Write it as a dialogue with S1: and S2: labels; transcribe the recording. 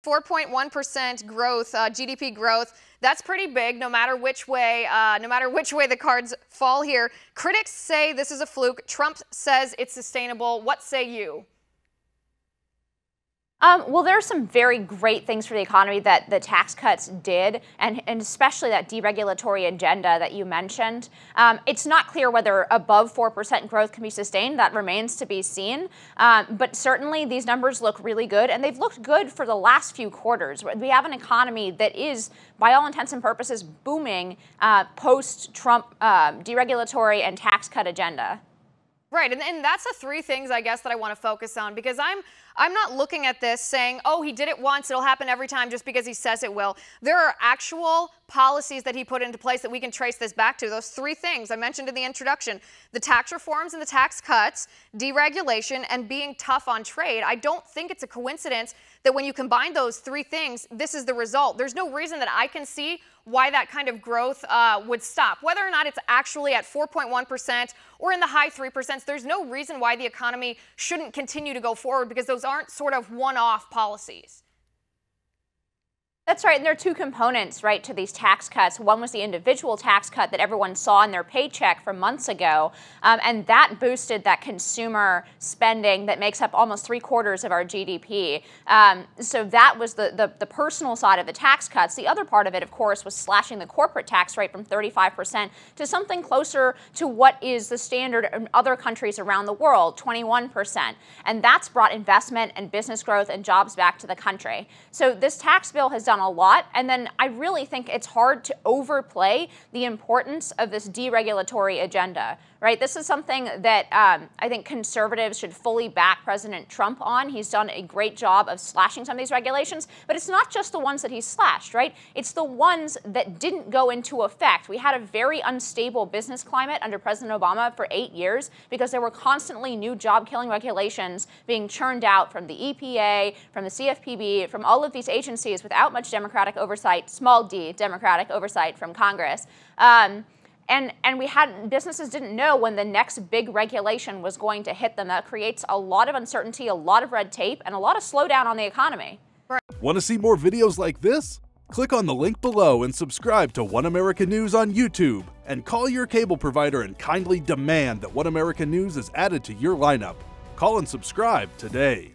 S1: 4.1% growth, GDP growth. That's pretty big, no matter which way the cards fall here. Critics say this is a fluke. Trump says it's sustainable. What say you?
S2: Well, there are some very great things for the economy that the tax cuts did, and especially that deregulatory agenda that you mentioned. It's not clear whether above 4% growth can be sustained. That remains to be seen. But certainly these numbers look really good, and they've looked good for the last few quarters. We have an economy that is, by all intents and purposes, booming post-Trump deregulatory and tax cut agenda.
S1: Right, and that's the three things, I guess, that I want to focus on, because I'm not looking at this saying, oh, he did it once, it'll happen every time just because he says it will. There are actual policies that he put into place that we can trace this back to. Those three things I mentioned in the introduction: the tax reforms and the tax cuts, deregulation, and being tough on trade. I don't think it's a coincidence that when you combine those three things, this is the result. There's no reason that I can see why that kind of growth would stop. Whether or not it's actually at 4.1% or in the high 3%, there's no reason why the economy shouldn't continue to go forward, because those aren't sort of one-off policies.
S2: That's right, and there are two components, right, to these tax cuts. One was the individual tax cut that everyone saw in their paycheck from months ago, and that boosted that consumer spending that makes up almost 3/4 of our GDP. So that was the personal side of the tax cuts. The other part of it, of course, was slashing the corporate tax rate from 35% to something closer to what is the standard in other countries around the world, 21%. And that's brought investment and business growth and jobs back to the country. So this tax bill has done a lot, and then I really think it's hard to overplay the importance of this deregulatory agenda, right? This is something that I think conservatives should fully back President Trump on. He's done a great job of slashing some of these regulations, but it's not just the ones that he slashed, right? It's the ones that didn't go into effect. We had a very unstable business climate under President Obama for 8 years because there were constantly new job-killing regulations being churned out from the EPA, from the CFPB, from all of these agencies without much Democratic oversight, small d Democratic oversight from Congress. And businesses didn't know when the next big regulation was going to hit them. That creates a lot of uncertainty, a lot of red tape, and a lot of slowdown on the economy.
S3: Want to see more videos like this? Click on the link below and subscribe to One America News on YouTube, and call your cable provider and kindly demand that One America News is added to your lineup. Call and subscribe today.